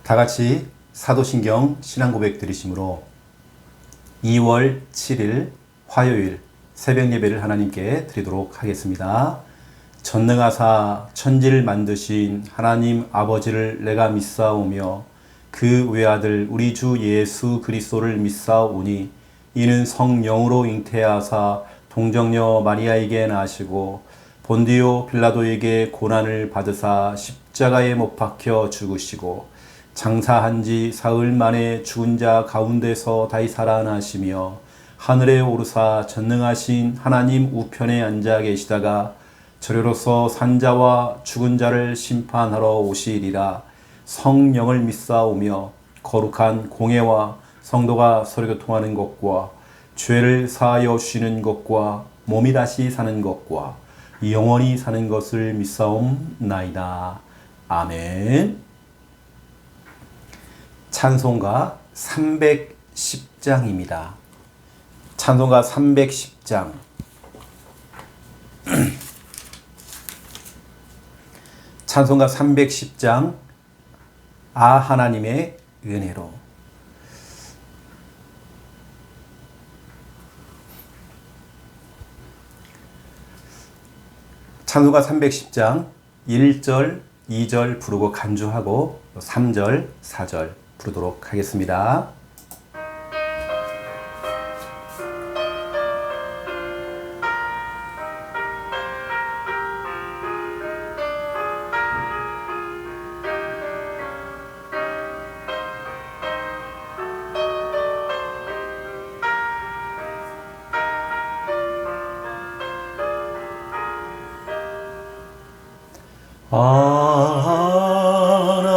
다 같이 사도신경 신앙고백 드리심으로 2월 7일 화요일 새벽 예배를 하나님께 드리도록 하겠습니다. 전능하사 천지를 만드신 하나님 아버지를 내가 믿사오며 그 외아들 우리 주 예수 그리스도를 믿사오니 이는 성령으로 잉태하사 동정녀 마리아에게 나시고 본디오 빌라도에게 고난을 받으사 십자가에 못 박혀 죽으시고 장사한 지 사흘 만에 죽은 자 가운데서 다시 살아나시며 하늘에 오르사 전능하신 하나님 우편에 앉아 계시다가 저리로서 산자와 죽은 자를 심판하러 오시리라. 성령을 믿사오며 거룩한 공예와 성도가 서로 교통하는 것과 죄를 사하여 주시는 것과 몸이 다시 사는 것과 영원히 사는 것을 믿사옵나이다. 아멘. 찬송가 310장입니다. 찬송가 310장. 찬송가 310장. 아 하나님의 은혜로. 찬송가 310장 1절, 2절 부르고 간주하고 3절, 4절 부르도록 하겠습니다.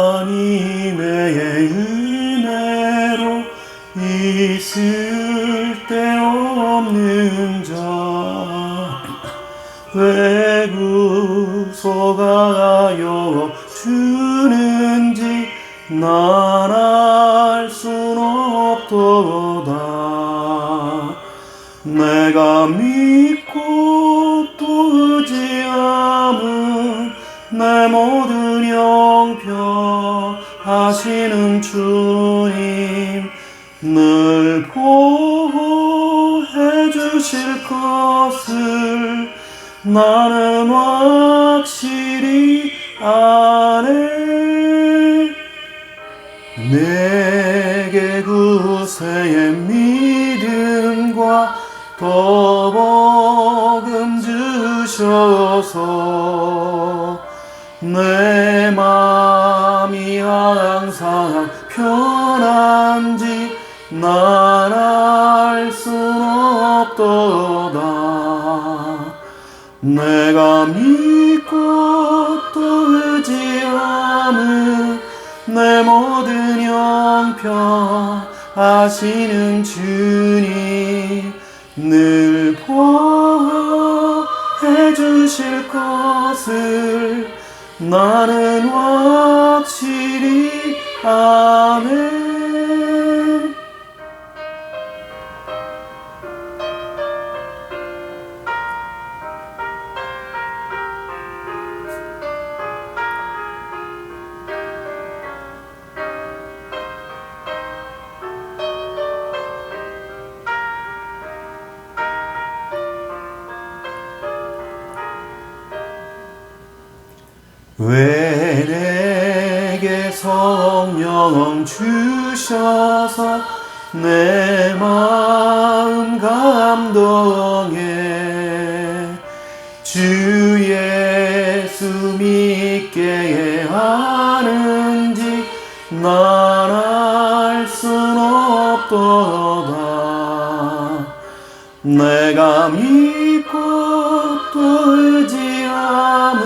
하나님의 은혜로 있을 데 없는 자 왜 구속하여 주는지 난 알 순 없도다. 내가 믿고 또 의지함은 내 모든 형편 하시는 주님 늘 보호해 주실 것을 나는 확실히 아네. 내게 구세의 믿음과 더 복음 주셔서 내 맘이 항상 편한지 난 알 순 없도다. 내가 믿고 또 의지함은 내 모든 형편 하시는 주님 늘 보호해 주실 것을 나는 확실히 아네. 왜 내게 성령 주셔서 내 마음 감동해 주 예수 믿게 하는지 난 알 순 없도다. 내가 믿고 또 의지함은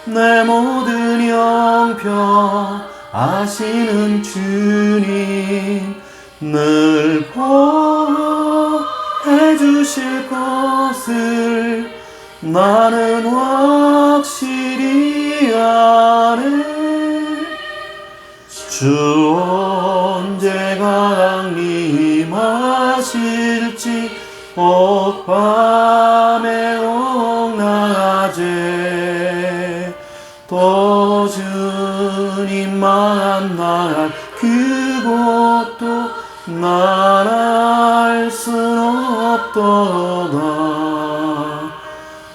내 모든 형편 아시는 주님 늘 보호해 주실 것을 나는 확실히 아네. 주 언제 강림하실지 밤에 옥낮에 또 주 주님 만날 그것도 난 알 순 없도다.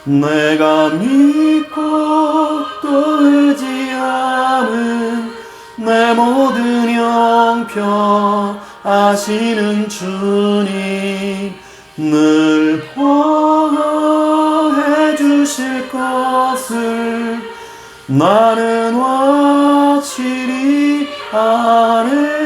내가 믿고 또 의지하는 내 모든 형편 아시는 주님, 늘 보호해 주실 것을 나는 확실히 아네.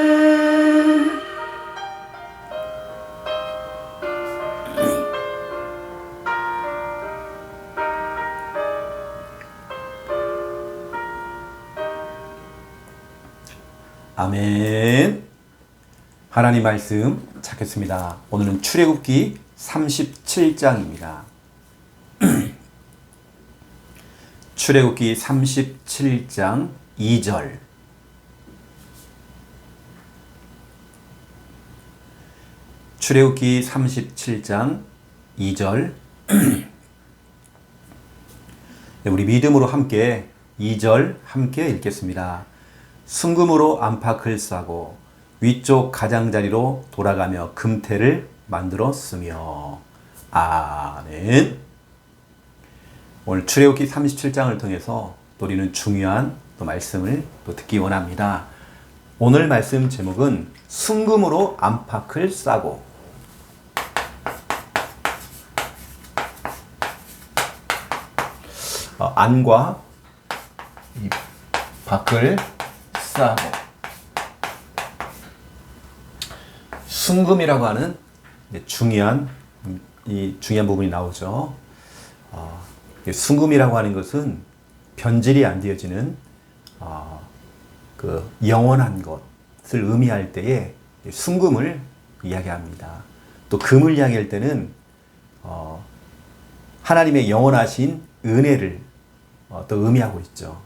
아멘. 하나님 말씀 찾겠습니다. 오늘은 출애굽기 37장입니다. 출애굽기 37장 2절. 출애굽기 37장 2절. 우리 믿음으로 함께 2절 함께 읽겠습니다. 순금으로 안팎을 싸고 위쪽 가장자리로 돌아가며 금태를 만들었으며. 아멘. 오늘 출애굽기 37장을 통해서 또 우리는 중요한 또 말씀을 또 듣기 원합니다. 오늘 말씀 제목은 순금으로 안팎을 싸고. 안과 이 밖을 싸고. 순금이라고 하는 중요한 부분이 나오죠. 순금이라고 하는 것은 변질이 안 되어지는 그 영원한 것을 의미할 때에 순금을 이야기합니다. 또 금을 이야기할 때는 하나님의 영원하신 은혜를 또 의미하고 있죠.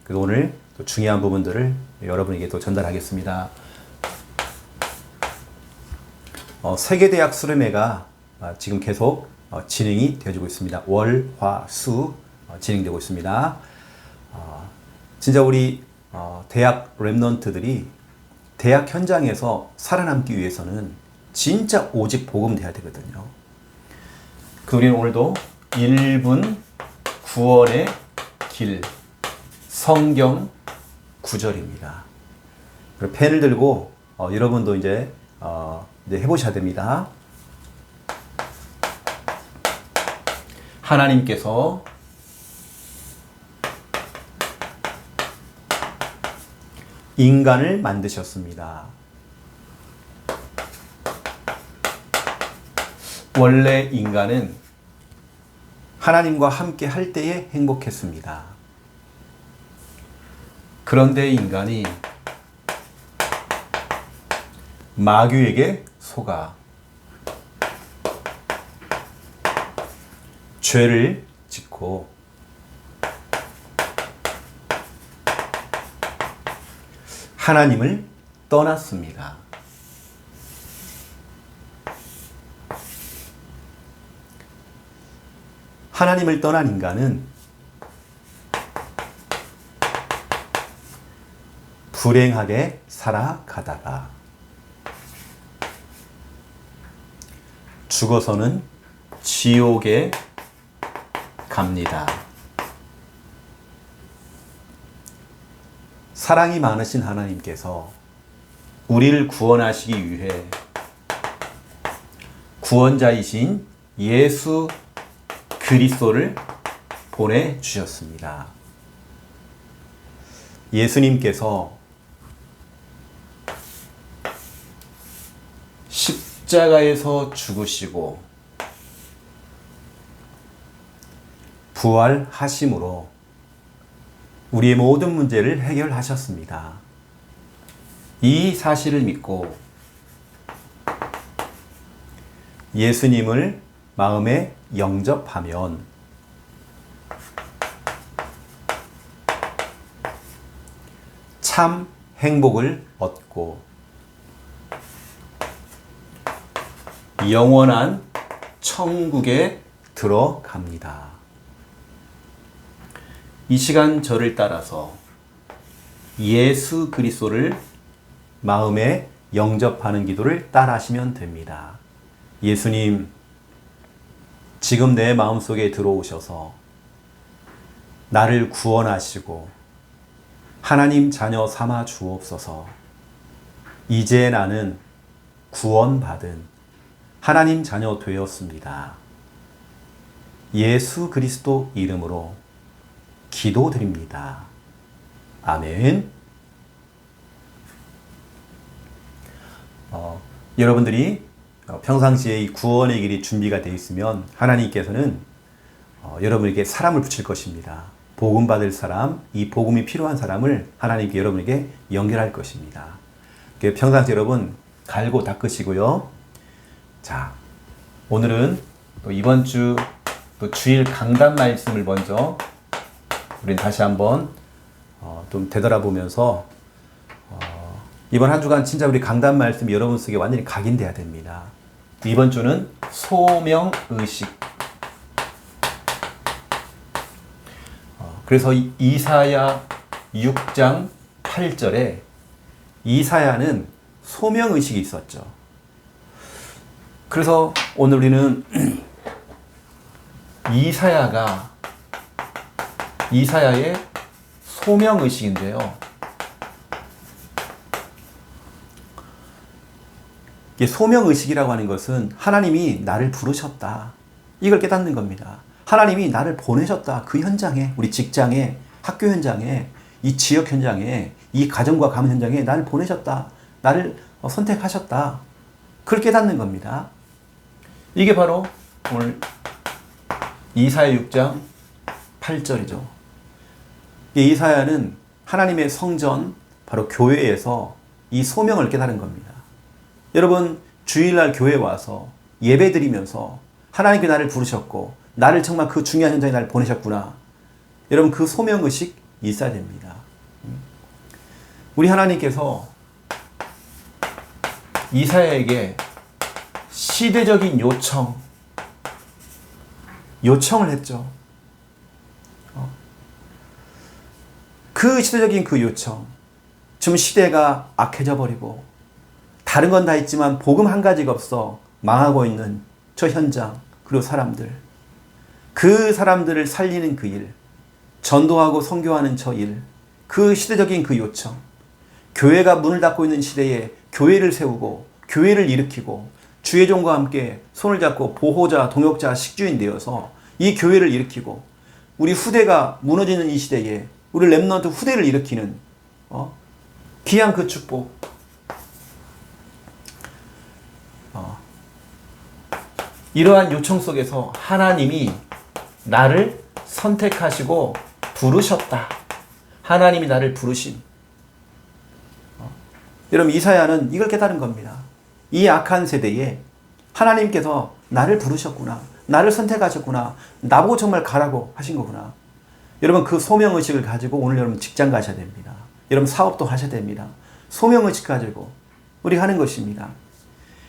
그래서 오늘 또 중요한 부분들을 여러분에게 또 전달하겠습니다. 세계대학 수련회가 지금 계속 진행이 되어지고 있습니다. 월, 화, 수 진행되고 있습니다. 진짜 우리 대학 랩넌트들이 대학 현장에서 살아남기 위해서는 진짜 오직 복음 돼야 되거든요. 그 우리는 오늘도 1분 구원의 길 성경 구절입니다. 펜을 들고 여러분도 이제 해보셔야 됩니다. 하나님께서 인간을 만드셨습니다. 원래 인간은 하나님과 함께 할 때에 행복했습니다. 그런데 인간이 마귀에게 속아 죄를 짓고 하나님을 떠났습니다. 하나님을 떠난 인간은 불행하게 살아가다가 죽어서는 지옥에 갑니다. 사랑이 많으신 하나님께서 우리를 구원하시기 위해 구원자이신 예수 그리스도를 보내주셨습니다. 예수님께서 십자가에서 죽으시고 부활하심으로 우리의 모든 문제를 해결하셨습니다. 이 사실을 믿고 예수님을 마음에 영접하면 참 행복을 얻고 영원한 천국에 들어갑니다. 이 시간 저를 따라서 예수 그리스도를 마음에 영접하는 기도를 따라하시면 됩니다. 예수님, 지금 내 마음속에 들어오셔서 나를 구원하시고 하나님 자녀 삼아 주옵소서. 이제 나는 구원받은 하나님 자녀 되었습니다. 예수 그리스도 이름으로 기도드립니다. 아멘. 여러분들이 평상시에 이 구원의 길이 준비가 되어 있으면 하나님께서는 여러분에게 사람을 붙일 것입니다. 복음 받을 사람, 이 복음이 필요한 사람을 하나님께 여러분에게 연결할 것입니다. 평상시 여러분 갈고 닦으시고요. 자, 오늘은 또 이번 주 또 주일 강단 말씀을 먼저 우린 다시 한번 좀 되돌아보면서 이번 한 주간 진짜 우리 강단 말씀이 여러분 속에 완전히 각인돼야 됩니다. 이번 주는 소명의식. 그래서 이사야 6장 8절에 이사야는 소명의식이 있었죠. 그래서 오늘 우리는 이사야의 소명의식인데요. 이게 소명의식이라고 하는 것은 하나님이 나를 부르셨다. 이걸 깨닫는 겁니다. 하나님이 나를 보내셨다. 그 현장에, 우리 직장에, 학교 현장에, 이 지역 현장에, 이 가정과 가문 현장에 나를 보내셨다. 나를 선택하셨다. 그걸 깨닫는 겁니다. 이게 바로 오늘 이사야 6장 8절이죠. 이사야는 하나님의 성전, 바로 교회에서 이 소명을 깨달은 겁니다. 여러분, 주일날 교회에 와서 예배 드리면서 하나님께 나를 부르셨고 나를 정말 그 중요한 현장에 나를 보내셨구나. 여러분, 그 소명의식 있어야 됩니다. 우리 하나님께서 이사야에게 시대적인 요청을 했죠. 그 시대적인 그 요청. 지금 시대가 악해져 버리고 다른 건 다 있지만 복음 한 가지가 없어 망하고 있는 저 현장, 그리고 사람들. 그 사람들을 살리는 그 일, 전도하고 선교하는 저 일, 그 시대적인 그 요청. 교회가 문을 닫고 있는 시대에 교회를 세우고 교회를 일으키고 주의 종과 함께 손을 잡고 보호자, 동역자, 식주인 되어서 이 교회를 일으키고 우리 후대가 무너지는 이 시대에 우리 렘넌트 후대를 일으키는 귀한 그 축복. 이러한 요청 속에서 하나님이 나를 선택하시고 부르셨다. 하나님이 나를 부르신. 여러분, 이사야는 이걸 깨달은 겁니다. 이 악한 세대에 하나님께서 나를 부르셨구나. 나를 선택하셨구나. 나보고 정말 가라고 하신 거구나. 여러분, 그 소명의식을 가지고 오늘 여러분 직장 가셔야 됩니다. 여러분 사업도 하셔야 됩니다. 소명의식 가지고 우리 하는 것입니다.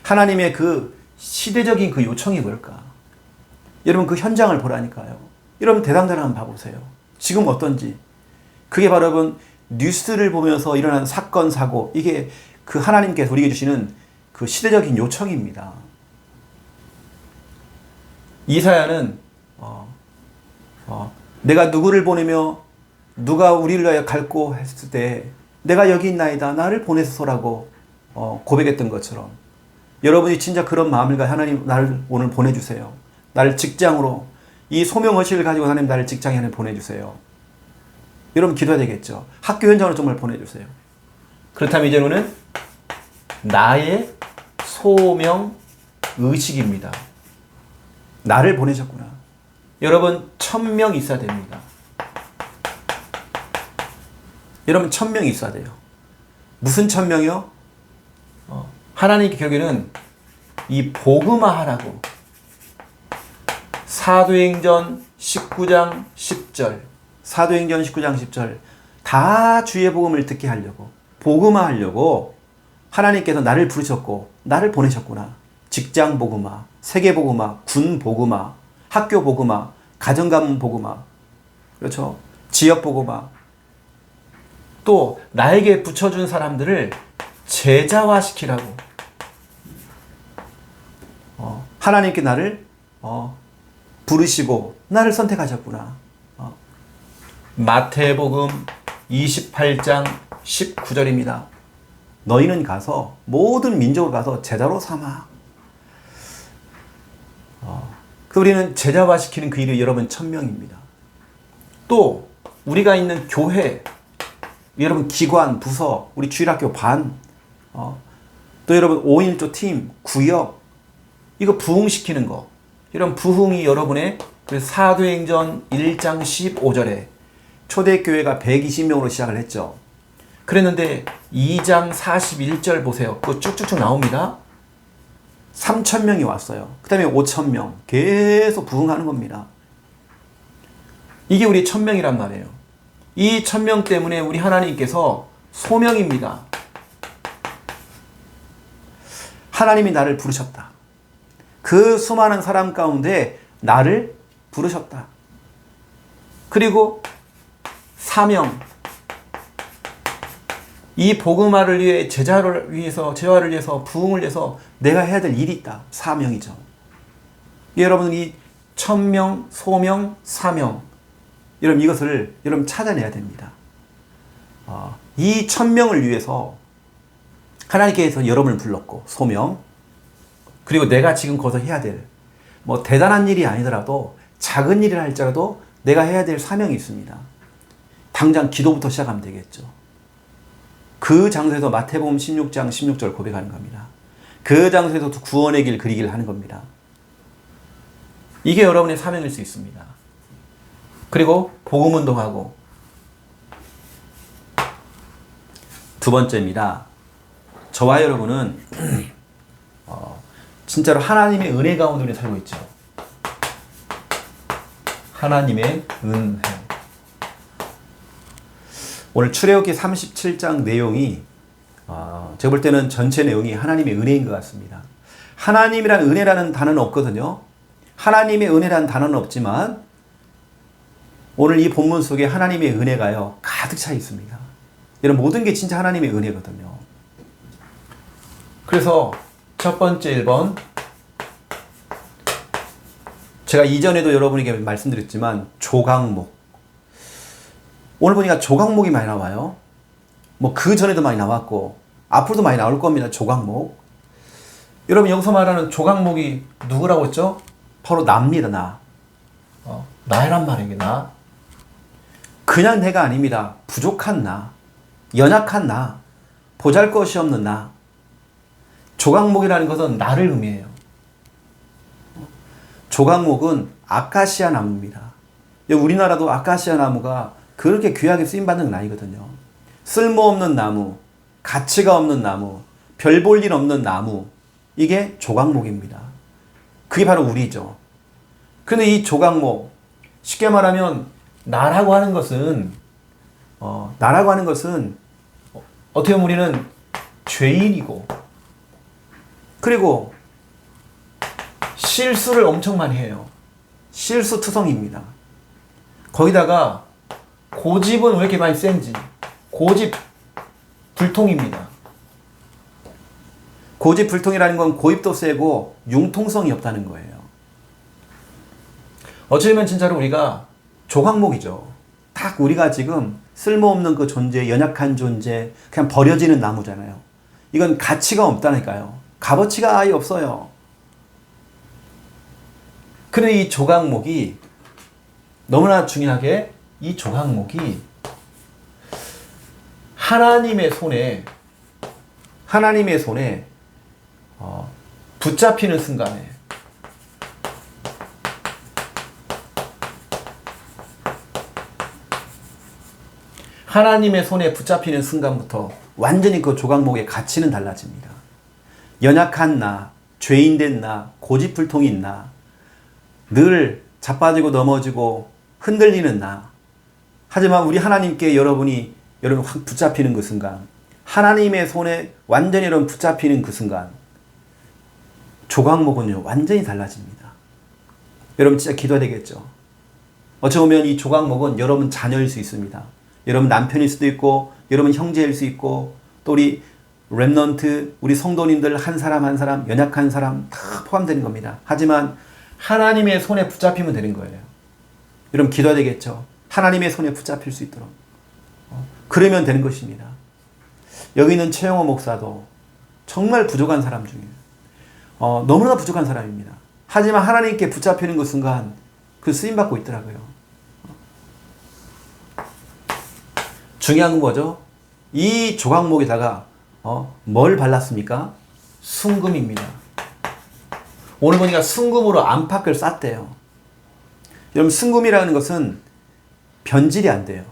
하나님의 그 시대적인 그 요청이 뭘까? 여러분, 그 현장을 보라니까요. 여러분, 대당대로 한번 봐보세요. 지금 어떤지. 그게 바로 여러분 뉴스를 보면서 일어나는 사건, 사고, 이게 그 하나님께서 우리에게 주시는 그 시대적인 요청입니다. 이사야는 내가 누구를 보내며 누가 우리를 위하여 갈고 했을 때 내가 여기 있나이다. 나를 보내소서라고 고백했던 것처럼 여러분이 진짜 그런 마음을 가지고 하나님 나를 오늘 보내주세요. 나를 직장으로 이 소명의식을 가지고 하나님 나를 직장에 하나님 보내주세요. 여러분 기도해야 되겠죠. 학교 현장으로 정말 보내주세요. 그렇다면 이제는 나의 소명의식입니다. 나를 보내셨구나. 여러분 1000명 있어야 됩니다. 여러분 1000명이 있어야 돼요. 무슨 1000명이요? 하나님께 결국에는 이 복음화하라고 사도행전 19장 10절 사도행전 19장 10절 다 주의 복음을 듣게 하려고 복음화하려고 하나님께서 나를 부르셨고 나를 보내셨구나. 직장 복음화, 세계 복음화, 군 복음화, 학교 복음화, 가정가문 복음화, 그렇죠? 지역 복음화. 또 나에게 붙여준 사람들을 제자화시키라고. 하나님께 나를 부르시고 나를 선택하셨구나. 마태복음 28장 19절입니다. 너희는 가서 모든 민족을 가서 제자로 삼아. 그 우리는 제자화시키는 그 일이 여러분 1000명입니다. 또 우리가 있는 교회, 여러분 기관, 부서, 우리 주일학교 반, 또 여러분 5.1조 팀, 구역, 이거 부흥시키는 거. 이런 부흥이 여러분의 사도행전 1장 15절에 초대교회가 120명으로 시작을 했죠. 그랬는데 2장 41절 보세요. 그거 쭉쭉쭉 나옵니다. 3,000명이 왔어요. 그 다음에 5,000명. 계속 부흥하는 겁니다. 이게 우리 1,000명이란 말이에요. 이 1,000명 때문에 우리 하나님께서 소명입니다. 하나님이 나를 부르셨다. 그 수많은 사람 가운데 나를 부르셨다. 그리고 사명. 이 복음화를 위해 제자를 위해서 부흥을 위해서 내가 해야 될 일이 있다. 사명이죠. 여러분 이 1000명, 소명, 사명. 여러분 이것을 여러분 찾아내야 됩니다. 이 1000명을 위해서 하나님께서 여러분을 불렀고 소명. 그리고 내가 지금 거기서 해야 될 뭐 대단한 일이 아니더라도 작은 일을 할지라도 내가 해야 될 사명이 있습니다. 당장 기도부터 시작하면 되겠죠. 그 장소에서 마태복음 16장 16절 고백하는 겁니다. 그 장소에서 구원의 길 그리기를 하는 겁니다. 이게 여러분의 사명일 수 있습니다. 그리고 복음운동하고. 두 번째입니다. 저와 여러분은 진짜로 하나님의 은혜 가운데 우리 살고 있죠. 하나님의 은혜. 오늘 출애굽기 37장 내용이 제가 볼 때는 전체 내용이 하나님의 은혜인 것 같습니다. 하나님이란 은혜라는 단어는 없거든요. 하나님의 은혜라는 단어는 없지만 오늘 이 본문 속에 하나님의 은혜가요 가득 차 있습니다. 이런 모든 게 진짜 하나님의 은혜거든요. 그래서 첫 번째 1번, 제가 이전에도 여러분에게 말씀드렸지만 조각목. 오늘 보니까 조각목이 많이 나와요. 뭐 그 전에도 많이 나왔고 앞으로도 많이 나올 겁니다. 조각목. 여러분 여기서 말하는 조각목이 누구라고 했죠? 바로 나입니다. 나. 나란 말이에요. 나. 그냥 내가 아닙니다. 부족한 나, 연약한 나, 보잘것이 없는 나. 조각목이라는 것은 나를 의미해요. 조각목은 아카시아 나무입니다. 우리나라도 아카시아 나무가 그렇게 귀하게 쓰임받는 건 아니거든요. 쓸모없는 나무, 가치가 없는 나무, 별 볼 일 없는 나무, 이게 조각목입니다. 그게 바로 우리죠. 그런데 이 조각목, 쉽게 말하면 나라고 하는 것은 어떻게 보면 우리는 죄인이고, 그리고 실수를 엄청 많이 해요. 실수투성입니다. 거기다가 고집은 왜 이렇게 많이 센지, 고집 불통입니다. 고집 불통이라는 건 고집도 세고 융통성이 없다는 거예요. 어쩌면 진짜로 우리가 조각목이죠. 딱 우리가 지금 쓸모없는 그 존재, 연약한 존재, 그냥 버려지는 나무잖아요. 이건 가치가 없다니까요. 값어치가 아예 없어요. 그런데 이 조각목이 너무나 중요하게 이 조각목이 하나님의 손에 붙잡히는 순간에 하나님의 손에 붙잡히는 순간부터 완전히 그 조각목의 가치는 달라집니다. 연약한 나, 죄인된 나, 고집불통인 나, 늘 자빠지고 흔들리는 나. 하지만 우리 하나님께 여러분이 확 붙잡히는 그 순간, 하나님의 손에 완전히 여러분 붙잡히는 그 순간, 조각목은요 완전히 달라집니다. 여러분 진짜 기도해야 되겠죠. 어찌 보면 이 조각목은 여러분 자녀일 수 있습니다. 여러분 남편일 수도 있고 여러분 형제일 수 있고 또 우리 렘넌트 우리 성도님들 한 사람 한 사람 연약한 사람 다 포함되는 겁니다. 하지만 하나님의 손에 붙잡히면 되는 거예요. 여러분 기도해야 되겠죠. 하나님의 손에 붙잡힐 수 있도록 그러면 되는 것입니다. 여기 있는 최영호 목사도 정말 부족한 사람 중이에요. 너무나 부족한 사람입니다. 하지만 하나님께 붙잡히는 그 순간 그 쓰임받고 있더라고요. 중요한 건 뭐죠? 이 조각목에다가 뭘 발랐습니까? 순금입니다. 오늘 보니까 순금으로 안팎을 쌌대요. 여러분 순금이라는 것은 변질이 안 돼요.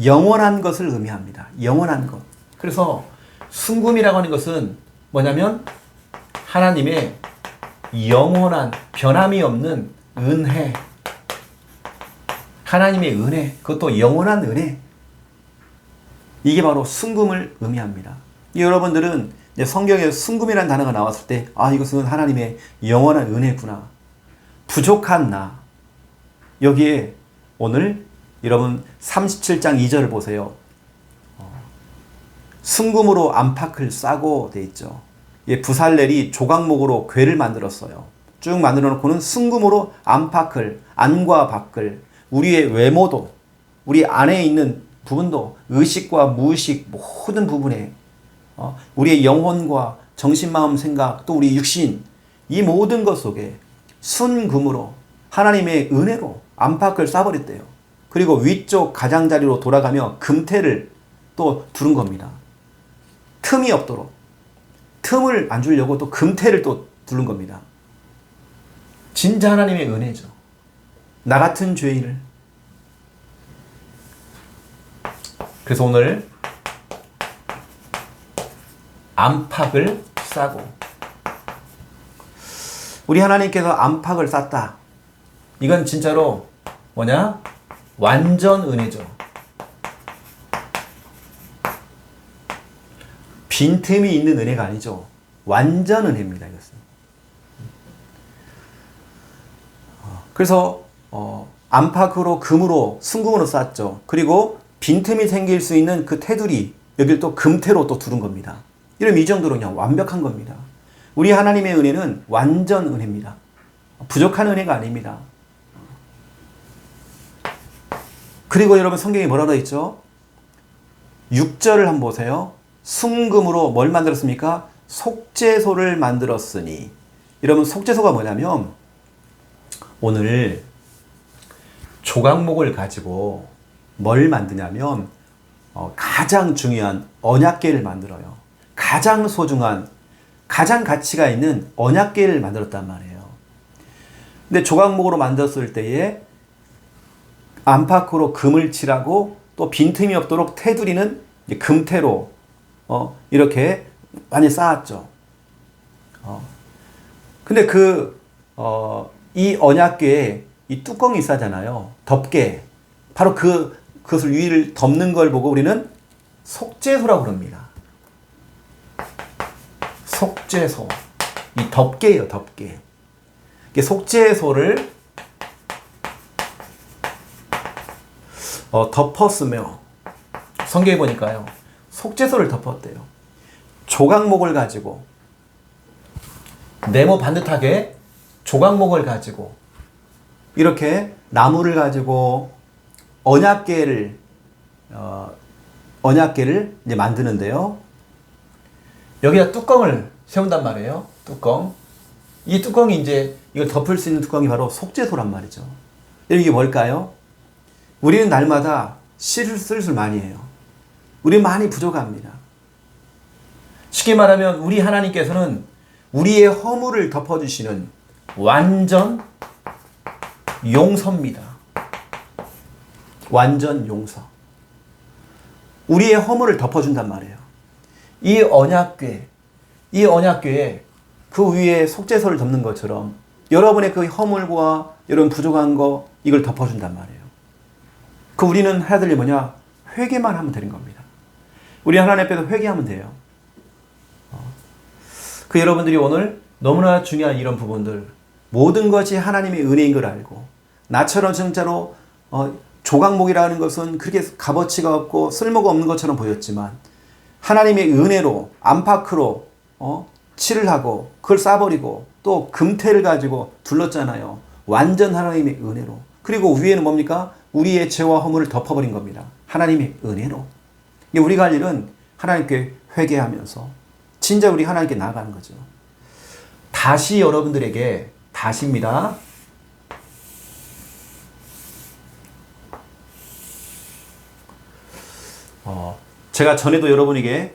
영원한 것을 의미합니다. 영원한 것. 그래서 순금이라고 하는 것은 뭐냐면 하나님의 영원한 변함이 없는 은혜. 하나님의 은혜. 그것도 영원한 은혜. 이게 바로 순금을 의미합니다. 여러분들은 성경에 순금이라는 단어가 나왔을 때 이것은 하나님의 영원한 은혜구나. 부족한 나. 여기에 오늘 여러분 37장 2절을 보세요. 순금으로 안팎을 싸고 돼 있죠. 부살렐이 조각목으로 궤를 만들었어요. 쭉 만들어 놓고는 순금으로 안팎을, 안과 밖을, 우리의 외모도, 우리 안에 있는 부분도, 의식과 무의식 모든 부분에 우리의 영혼과 정신, 마음, 생각, 또 우리 육신, 이 모든 것 속에 순금으로 하나님의 은혜로 안팎을 싸버렸대요. 그리고 위쪽 가장자리로 돌아가며 금태를 또 두른 겁니다. 틈이 없도록. 틈을 안 주려고 또 금태를 또 두른 겁니다. 진짜 하나님의 은혜죠. 나 같은 죄인을. 그래서 오늘 안팎을 싸고 우리 하나님께서 안팎을 쌌다. 이건 진짜로 뭐냐? 완전 은혜죠. 빈틈이 있는 은혜가 아니죠. 완전 은혜입니다. 이것은. 그래서 안팎으로 금으로 순금으로 쌌죠. 그리고 빈틈이 생길 수 있는 그 테두리 여기를 또 금태로 또 두른 겁니다. 이러면 이 정도로 그냥 완벽한 겁니다. 우리 하나님의 은혜는 완전 은혜입니다. 부족한 은혜가 아닙니다. 그리고 여러분 성경에 뭐라고 되어 있죠? 6절을 한번 보세요. 순금으로 뭘 만들었습니까? 속죄소를 만들었으니. 여러분 속죄소가 뭐냐면 오늘 조각목을 가지고 뭘 만드냐면 가장 중요한 언약궤를 만들어요. 가장 소중한, 가장 가치가 있는 언약궤를 만들었단 말이에요. 근데 조각목으로 만들었을 때에 안팎으로 금을 칠하고 또 빈틈이 없도록 테두리는 금태로 이렇게 많이 쌓았죠. 근데 이 언약궤에 이 뚜껑이 있잖아요. 덮개. 바로 그것을 위를 덮는 걸 보고 우리는 속죄소라고 그럽니다. 속죄소. 이 덮개예요, 덮개. 이게 속죄소를 덮었으며 성경에 보니까요. 속죄소를 덮었대요. 조각목을 가지고 네모 반듯하게 조각목을 가지고 이렇게 나무를 가지고 언약궤를 이제 만드는데요. 여기다 뚜껑을 세운단 말이에요. 뚜껑. 이 뚜껑이 이제 이걸 덮을 수 있는 뚜껑이 바로 속죄소란 말이죠. 이게 뭘까요? 우리는 날마다 실수를 많이 해요. 우리 많이 부족합니다. 쉽게 말하면 우리 하나님께서는 우리의 허물을 덮어주시는 완전 용서입니다. 완전 용서. 우리의 허물을 덮어준단 말이에요. 이 언약궤에 그 위에 속죄소를 덮는 것처럼 여러분의 그 허물과 여러분 부족한 거 이걸 덮어준단 말이에요. 우리는 해야 될 일이 뭐냐? 회개만 하면 되는 겁니다. 우리 하나님 앞에서 회개하면 돼요. 여러분들이 오늘 너무나 중요한 이런 부분들 모든 것이 하나님의 은혜인 걸 알고 나처럼 진짜로 조각목이라는 것은 그렇게 값어치가 없고 쓸모가 없는 것처럼 보였지만 하나님의 은혜로 안팎으로 칠을 하고 그걸 싸버리고 또 금태를 가지고 둘렀잖아요. 완전 하나님의 은혜로. 그리고 위에는 뭡니까? 우리의 죄와 허물을 덮어버린 겁니다. 하나님의 은혜로. 우리가 할 일은 하나님께 회개하면서 진짜 우리 하나님께 나아가는 거죠. 다시 여러분들에게 다시입니다. 제가 전에도 여러분에게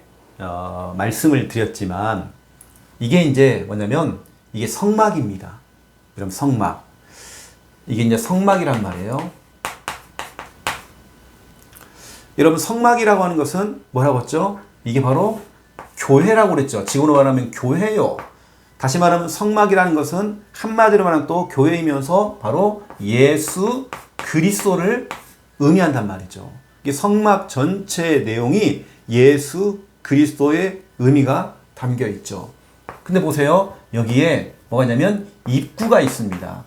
말씀을 드렸지만 이게 이제 뭐냐면 이게 성막입니다. 여러분 성막. 이게 이제 성막이란 말이에요. 여러분 성막이라고 하는 것은 뭐라고 했죠? 이게 바로 교회라고 그랬죠. 지금으로 말하면 교회요. 다시 말하면 성막이라는 것은 한마디로 말하면 또 교회이면서 바로 예수 그리스도를 의미한단 말이죠. 이게 성막 전체의 내용이 예수 그리스도의 의미가 담겨 있죠. 근데 보세요. 여기에 뭐가 있냐면 입구가 있습니다.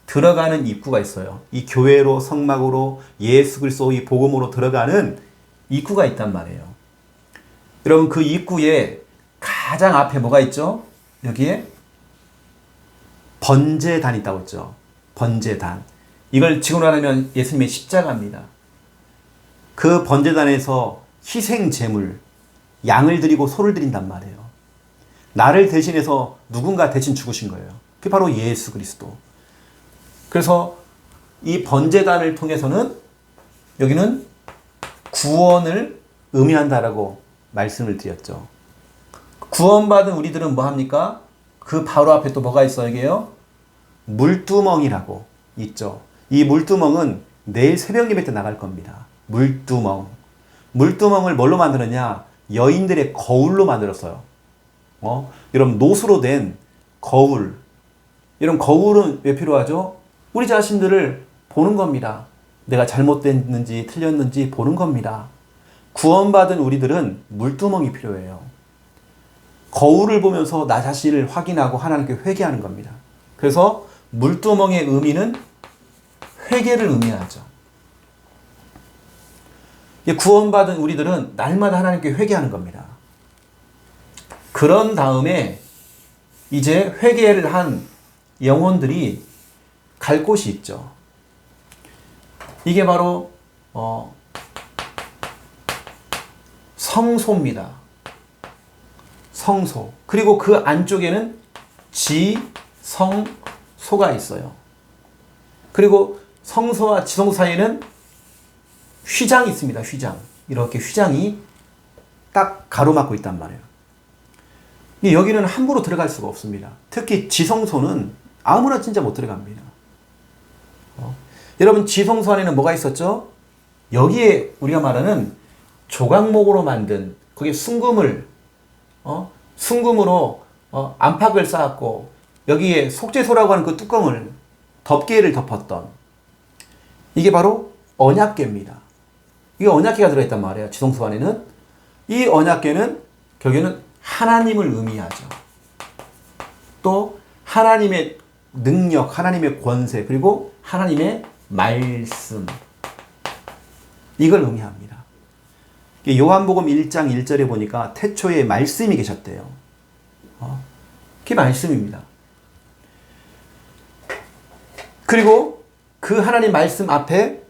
들어가는 입구가 있어요. 이 교회로 성막으로 예수 그리스도의 복음으로 들어가는 입구가 있단 말이에요. 여러분 그 입구에 가장 앞에 뭐가 있죠? 여기에 번제단이 있다고 했죠. 번제단. 이걸 지금으로 하면 예수님의 십자가입니다. 그 번제단에서 희생 제물, 양을 드리고 소를 드린단 말이에요. 나를 대신해서 누군가 대신 죽으신 거예요. 그게 바로 예수 그리스도. 그래서 이 번제단을 통해서는 여기는 구원을 의미한다라고 말씀을 드렸죠. 구원받은 우리들은 뭐 합니까? 그 바로 앞에 또 뭐가 있어요? 여기에요? 물두멍이라고 있죠. 이 물두멍은 내일 새벽 예배 때 나갈 겁니다. 물두멍. 물두멍을 뭘로 만들었냐? 여인들의 거울로 만들었어요. 여러분 노수로 된 거울. 이런 거울은 왜 필요하죠? 우리 자신들을 보는 겁니다. 내가 잘못됐는지 틀렸는지 보는 겁니다. 구원받은 우리들은 물두멍이 필요해요. 거울을 보면서 나 자신을 확인하고 하나님께 회개하는 겁니다. 그래서 물두멍의 의미는 회개를 의미하죠. 구원받은 우리들은 날마다 하나님께 회개하는 겁니다. 그런 다음에 이제 회개를 한 영혼들이 갈 곳이 있죠. 이게 바로 성소입니다. 성소. 그리고 그 안쪽에는 지성소가 있어요. 그리고 성소와 지성소 사이에는 휘장이 있습니다. 휘장. 이렇게 휘장이 딱 가로막고 있단 말이에요. 여기는 함부로 들어갈 수가 없습니다. 특히 지성소는 아무나 진짜 못 들어갑니다. 여러분 지성소 안에는 뭐가 있었죠? 여기에 우리가 말하는 조각목으로 만든 거기에 순금을 순금으로 안팎을 쌓았고 여기에 속죄소라고 하는 그 뚜껑을 덮개를 덮었던 이게 바로 언약궤입니다. 이게 언약궤가 들어있단 말이에요. 지성소 안에는. 이 언약궤는 결국에는 하나님을 의미하죠. 또 하나님의 능력, 하나님의 권세, 그리고 하나님의 말씀. 이걸 의미합니다. 요한복음 1장 1절에 보니까 태초에 말씀이 계셨대요. 그게 말씀입니다. 그리고 그 하나님 말씀 앞에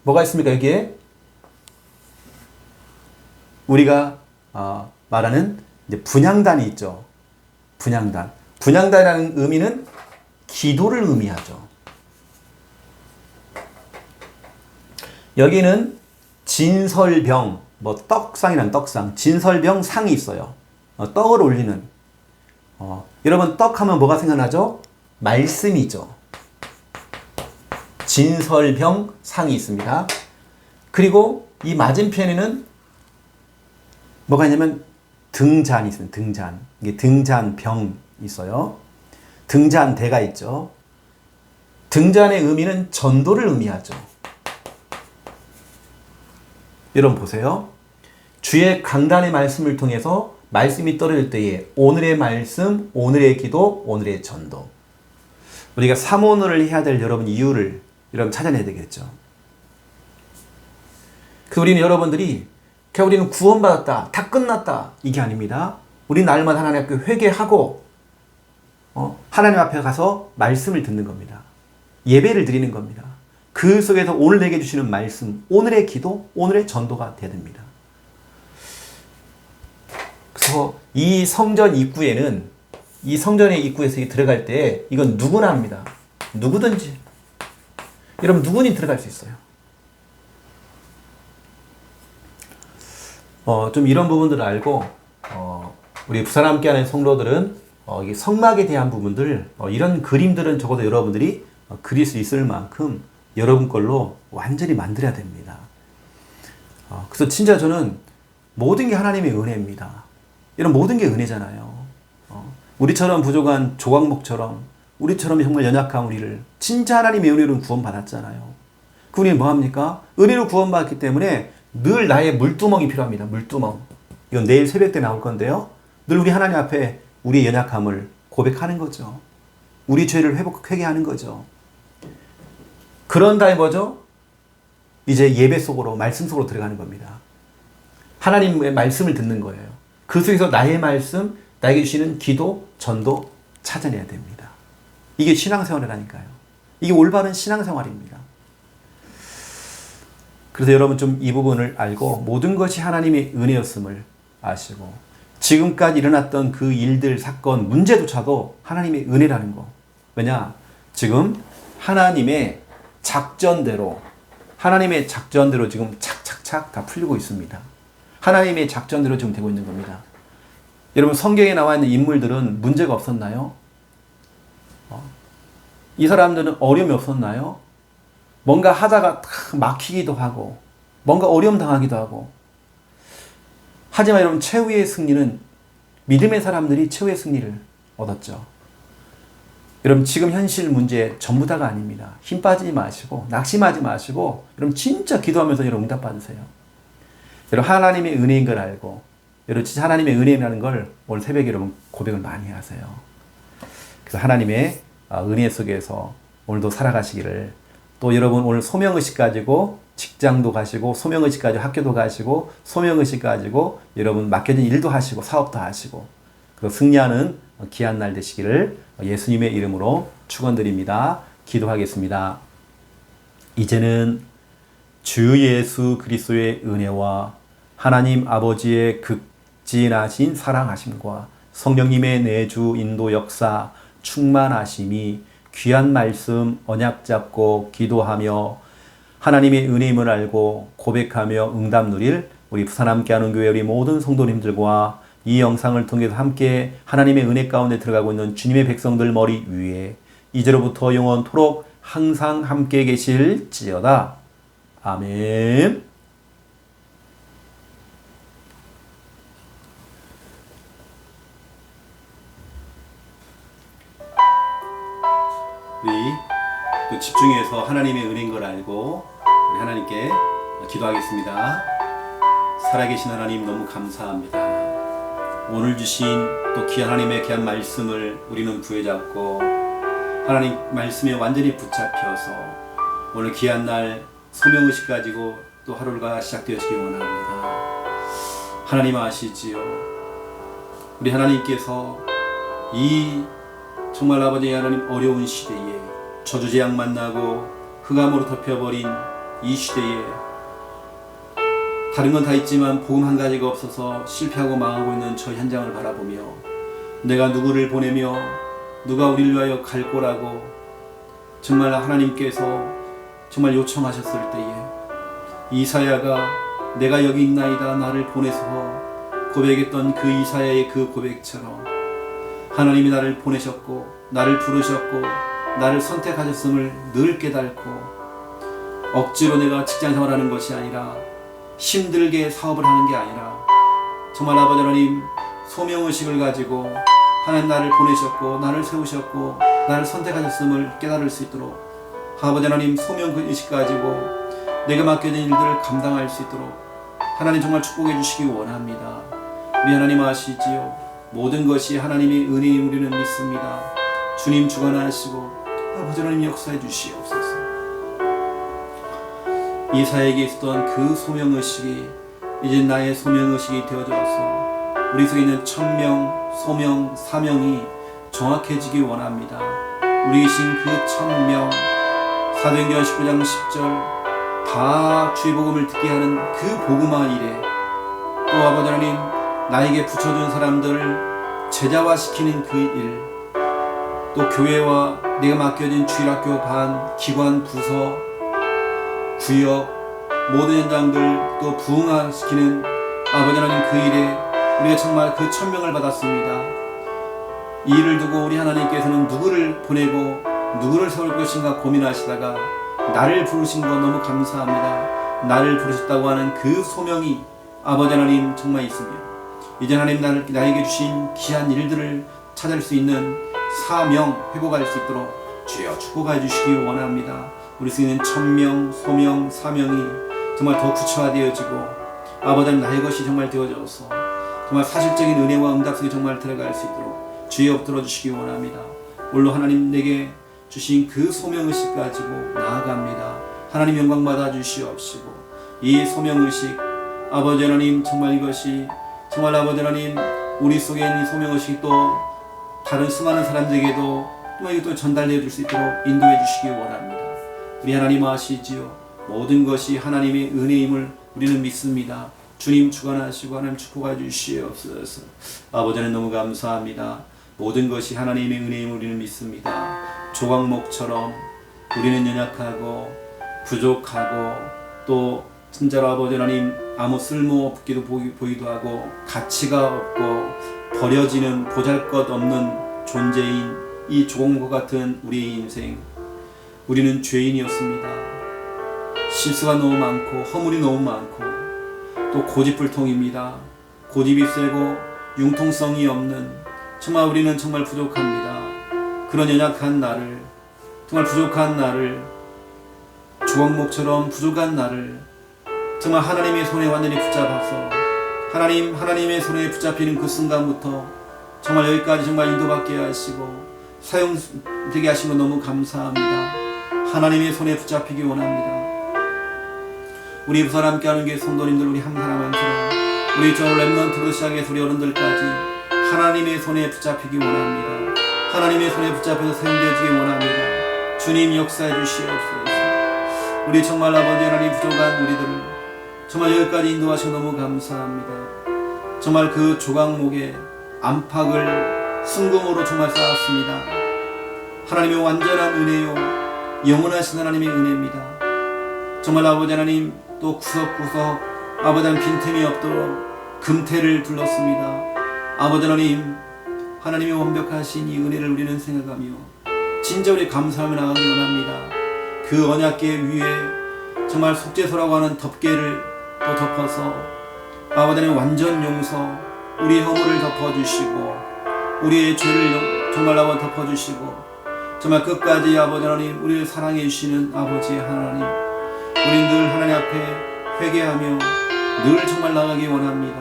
뭐가 있습니까? 여기에 우리가 말하는 이제 분향단이 있죠. 분향단. 분향단이라는 의미는 기도를 의미하죠. 여기는 진설병, 떡상이란 떡상, 진설병 상이 있어요. 떡을 올리는. 여러분 떡하면 뭐가 생각나죠? 말씀이죠. 진설병 상이 있습니다. 그리고 이 맞은편에는 뭐가 있냐면 등잔이 있어요. 등잔. 이게 등잔병 있어요. 등잔대가 있죠. 등잔의 의미는 전도를 의미하죠. 여러분 보세요. 주의 강단의 말씀을 통해서 말씀이 떨어질 때에 오늘의 말씀, 오늘의 기도, 오늘의 전도. 우리가 사모노를 해야 될 여러분 이유를 여러분 찾아내야 되겠죠. 그 우리는 여러분들이 그냥 우리는 구원받았다, 다 끝났다 이게 아닙니다. 우리 날마다 하나님 앞에 회개하고 하나님 앞에 가서 말씀을 듣는 겁니다. 예배를 드리는 겁니다. 그 속에서 오늘 내게 주시는 말씀, 오늘의 기도, 오늘의 전도가 되야 됩니다. 그래서 이 성전 입구에는, 이 성전의 입구에서 들어갈 때 이건 누구나 합니다. 누구든지. 여러분 누구니 들어갈 수 있어요. 좀 이런 부분들을 알고 우리 부산 함께하는 성도들은 이 성막에 대한 부분들, 이런 그림들은 적어도 여러분들이 그릴 수 있을 만큼 여러분 걸로 완전히 만들어야 됩니다. 그래서 진짜 저는 모든 게 하나님의 은혜입니다. 이런 모든 게 은혜잖아요. 우리처럼 부족한 조각목처럼, 우리처럼 정말 연약한 우리를 진짜 하나님의 은혜로 구원받았잖아요. 그 우리는 뭐합니까? 은혜로 구원받았기 때문에 늘 나의 물두멍이 필요합니다. 물두멍. 이건 내일 새벽 때 나올 건데요. 늘 우리 하나님 앞에 우리의 연약함을 고백하는 거죠. 우리 죄를 회개하는 거죠. 그런 다음에 뭐죠? 이제 예배 속으로, 말씀 속으로 들어가는 겁니다. 하나님의 말씀을 듣는 거예요. 그 속에서 나의 말씀, 나에게 주시는 기도, 전도 찾아내야 됩니다. 이게 신앙생활이라니까요. 이게 올바른 신앙생활입니다. 그래서 여러분 좀 이 부분을 알고 모든 것이 하나님의 은혜였음을 아시고 지금까지 일어났던 그 일들, 사건, 문제조차도 하나님의 은혜라는 거. 왜냐? 지금 하나님의 작전대로 지금 착착착 다 풀리고 있습니다. 하나님의 작전대로 지금 되고 있는 겁니다. 여러분 성경에 나와 있는 인물들은 문제가 없었나요? 이 사람들은 어려움이 없었나요? 뭔가 하다가 막히기도 하고 뭔가 어려움 당하기도 하고. 하지만 여러분 최후의 승리는 믿음의 사람들이 최후의 승리를 얻었죠. 여러분 지금 현실 문제 전부 다가 아닙니다. 힘 빠지지 마시고 낙심하지 마시고 여러분 진짜 기도하면서 여러분 응답 받으세요. 여러분 하나님의 은혜인 걸 알고 여러분 진짜 하나님의 은혜라는 걸 오늘 새벽에 여러분 고백을 많이 하세요. 그래서 하나님의 은혜 속에서 오늘도 살아가시기를. 또 여러분 오늘 소명의식 가지고 직장도 가시고 소명의식 가지고 학교도 가시고 소명의식 가지고 여러분 맡겨진 일도 하시고 사업도 하시고 그 승리하는 귀한 날 되시기를 예수님의 이름으로 축원드립니다. 기도하겠습니다. 이제는 주 예수 그리스도의 은혜와 하나님 아버지의 극진하신 사랑하심과 성령님의 내주 인도 역사 충만하심이 귀한 말씀 언약 잡고 기도하며 하나님의 은혜임을 알고 고백하며 응답 누릴 우리 부산 함께하는 교회 우리 모든 성도님들과 이 영상을 통해서 함께 하나님의 은혜 가운데 들어가고 있는 주님의 백성들 머리 위에 이제로부터 영원토록 항상 함께 계실지어다. 아멘. 우리 또 집중해서 하나님의 은혜인 걸 알고 우리 하나님께 기도하겠습니다. 살아계신 하나님 너무 감사합니다. 오늘 주신 또 귀한 하나님의 귀한 말씀을 우리는 부여잡고 하나님 말씀에 완전히 붙잡혀서 오늘 귀한 날 소명의식 가지고 또 하루가 시작되어지기 원합니다. 하나님 아시지요? 우리 하나님께서 이 정말 아버지 하나님 어려운 시대에 저주재앙 만나고 흑암으로 덮여버린 이 시대에 다른 건 다 있지만 복음 한 가지가 없어서 실패하고 망하고 있는 저 현장을 바라보며 내가 누구를 보내며 누가 우리를 위하여 갈 거라고 정말 하나님께서 정말 요청하셨을 때에 이사야가 내가 여기 있나이다 나를 보내서 고백했던 그 이사야의 그 고백처럼 하나님이 나를 보내셨고 나를 부르셨고 나를 선택하셨음을 늘 깨닫고 억지로 내가 직장생활하는 것이 아니라 힘들게 사업을 하는 게 아니라 정말 아버지 하나님 소명의식을 가지고 하나님 나를 보내셨고 나를 세우셨고 나를 선택하셨음을 깨달을 수 있도록 아버지 하나님 소명의식 가지고 내가 맡겨진 일들을 감당할 수 있도록 하나님 정말 축복해 주시기 원합니다. 우리 하나님 아시지요? 모든 것이 하나님의 은혜인 우리는 믿습니다. 주님 주관하시고 아버지 하나님 역사해 주시옵소서. 이사에게 있었던 그 소명의식이 이제 나의 소명의식이 되어져서 우리 속에 있는 천명, 소명, 사명이 정확해지기 원합니다. 우리 계신 그 천명, 사도행전 19장 10절 다 주의 복음을 듣게 하는 그 복음화 일에, 또 아버지 하나님 나에게 붙여준 사람들을 제자화시키는 그 일, 또 교회와 내가 맡겨진 주일학교 반, 기관, 부서, 구역 모든 현장들 또 부흥화시키는 아버지 하나님 그 일에 우리가 정말 그 천명을 받았습니다. 이 일을 두고 우리 하나님께서는 누구를 보내고 누구를 세울 것인가 고민하시다가 나를 부르신 거 너무 감사합니다. 나를 부르셨다고 하는 그 소명이 아버지 하나님 정말 있으며, 이제 하나님 나에게 주신 귀한 일들을 찾을 수 있는 사명 회복할 수 있도록 주여 축복해 주시기 원합니다. 우리 속에 있는 천명, 소명, 사명이 정말 더 구체화되어지고 아버지 하나님 나의 것이 정말 되어져서 정말 사실적인 은혜와 응답 속에 정말 들어갈 수 있도록 주여 들어주시기 원합니다. 오늘도 하나님 내게 주신 그 소명의식 가지고 나아갑니다. 하나님 영광 받아 주시옵시고, 이 소명의식 아버지 하나님 정말 이것이 정말 아버지 하나님 우리 속에 있는 이 소명의식이 또 다른 수많은 사람들에게도 또 전달되어 줄 수 있도록 인도해 주시기 원합니다. 우리 하나님 아시지요? 모든 것이 하나님의 은혜임을 우리는 믿습니다. 주님 주관하시고 하나님 축복해 주시옵소서. 아버지 하나님 너무 감사합니다. 모든 것이 하나님의 은혜임을 우리는 믿습니다. 조각목처럼 우리는 연약하고 부족하고 또 진짜로 아버지 하나님 아무 쓸모없기도 보이기도 하고 가치가 없고 버려지는 보잘것없는 존재인 이 조각목 같은 우리의 인생, 우리는 죄인이었습니다. 실수가 너무 많고 허물이 너무 많고 또 고집불통입니다. 고집이 세고 융통성이 없는, 정말 우리는 정말 부족합니다. 그런 연약한 나를, 정말 부족한 나를, 조각목처럼 부족한 나를 정말 하나님의 손에 완전히 붙잡아서 하나님의 손에 붙잡히는 그 순간부터 정말 여기까지 정말 인도받게 하시고 사용되게 하신 것 너무 감사합니다. 하나님의 손에 붙잡히기 원합니다. 우리 부산 함께하는 교회 성도님들, 우리 한 사람 한 사람, 우리 저 렘넌트부터 시작해서 우리 어른들까지 하나님의 손에 붙잡히기 원합니다. 하나님의 손에 붙잡혀서 사용되어지기 원합니다. 주님 역사해 주시옵소서. 우리 정말 아버지 하나님 부족한 우리들을 정말 여기까지 인도하시고 너무 감사합니다. 정말 그 조각목에 안팎을 순금으로 정말 쌓았습니다. 하나님의 완전한 은혜요, 영원하신 하나님의 은혜입니다. 정말 아버지 하나님 또 구석구석 아버지 하나님 빈틈이 없도록 금태를 둘렀습니다. 아버지 하나님, 하나님의 완벽하신 이 은혜를 우리는 생각하며 진짜 우리 감사하며 나가기 원합니다. 그 언약궤 위에 정말 속죄소라고 하는 덮개를 또 덮어서 아버지 하나님 완전 용서, 우리의 허물을 덮어주시고 우리의 죄를 정말 아버지 덮어주시고 정말 끝까지 아버지 하나님 우리를 사랑해 주시는 아버지 하나님, 우리 늘 하나님 앞에 회개하며 늘 정말 나가기 원합니다.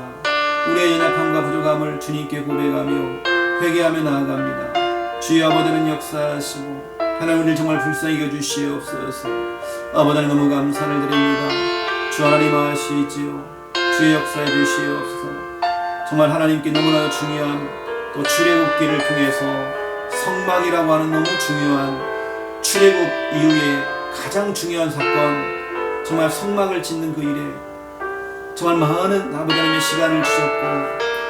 우리의 연약함과 부족함을 주님께 고백하며 회개하며 나아갑니다. 주의 아버지는 역사하시고 하나님 우리를 정말 불쌍히 여주시옵소서. 아버지 하나님 너무 감사를 드립니다. 주 하나님 아시지요? 주의 역사해 주시옵소서. 정말 하나님께 너무나 중요한 또 출애굽기를 통해서 성막이라고 하는 너무 중요한 출애굽 이후에 가장 중요한 사건, 정말 성막을 짓는 그 일에 정말 많은 아버지 하나님의 시간을 주셨고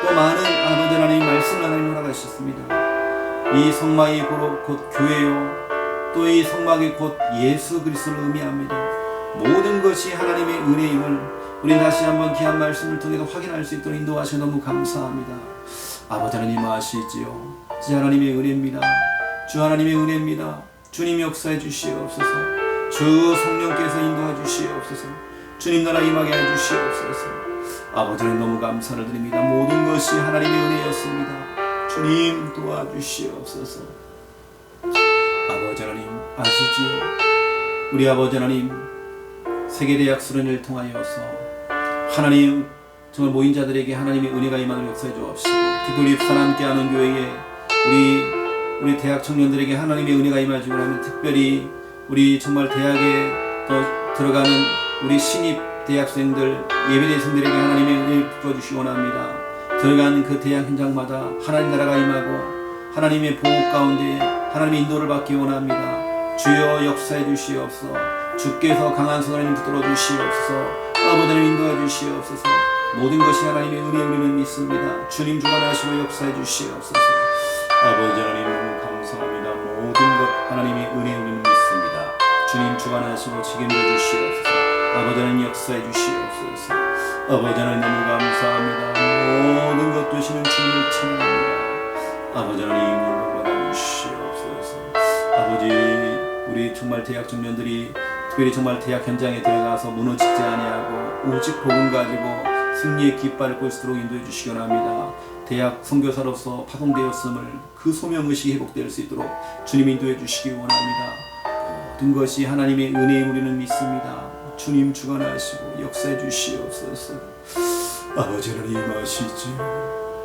또 많은 아버지 하나님의 말씀을 하나님 허락하셨습니다. 이 성막이 곧 교회요, 또 이 성막이 곧 예수 그리스도를 의미합니다. 모든 것이 하나님의 은혜임을 우리 다시 한번 귀한 말씀을 통해서 확인할 수 있도록 인도하셔 너무 감사합니다. 아버지 하나님 아시지요? 진짜 하나님의 은혜입니다. 주 하나님의 은혜입니다. 주님 역사해 주시옵소서. 주 성령께서 인도해 주시옵소서. 주님 나라 임하게 해 주시옵소서. 아버지 하나님 너무 감사를 드립니다. 모든 것이 하나님의 은혜였습니다. 주님 도와주시옵소서. 아버지 하나님 아시지요? 우리 아버지 하나님 세계대학 수련회를 통하여서 하나님 정말 모인 자들에게 하나님의 은혜가 임하는 역사해 주옵시고, 특히 우리 부산 함께하는 교회에 우리 대학 청년들에게 하나님의 은혜가 임하시고 하면 특별히 우리 정말 대학에 또 들어가는 우리 신입 대학생들 예비대생들에게 하나님의 은혜를 부어주시기 원합니다. 들어가는 그 대학 현장마다 하나님 나라가 임하고 하나님의 보호 가운데 하나님의 인도를 받기 원합니다. 주여 역사해 주시옵소서. 주께서 강한 손 하나님 붙들어 주시옵소서. 아버지를 인도해 주시옵소서. 모든 것이 하나님의 은혜 우리는 믿습니다. 주님 주관하시고 역사해 주시옵소서. 아버지 하나님 너무 감사합니다. 모든 것 하나님의 은혜 우리는 믿습니다. 주님 주관하시고 책임져 주시옵소서. 아버지 하나님 역사해 주시옵소서. 아버지 하나님 너무 감사합니다. 모든 것 되시는 주님을 찬양합니다. 아버지 하나님 인도받아 주시옵소서. 아버지 우리 정말 대학 청년들이 특별히 정말 대학 현장에 들어가서 무너지지 아니하고 오직 복음 가지고 승리의 깃발을 꽂을 수 있도록 인도해 주시기 원합니다. 대학 선교사로서 파송되었음을 그 소명의식이 회복될 수 있도록 주님 인도해 주시기 원합니다. 모든 것이 하나님의 은혜에 우리는 믿습니다. 주님 주관하시고 역사해 주시옵소서. 아버지 하나님 하시죠.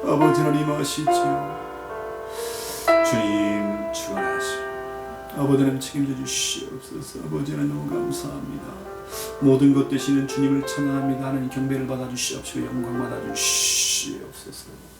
아버지 하나님 하시죠. 주님 주관하시고 아버지 하나님 책임져 주시옵소서. 아버지 하나님 너무 감사합니다. 모든 것 되시는 주님을 찬양합니다. 하나님 경배를 받아 주시옵시고 영광 받아 주시옵소서.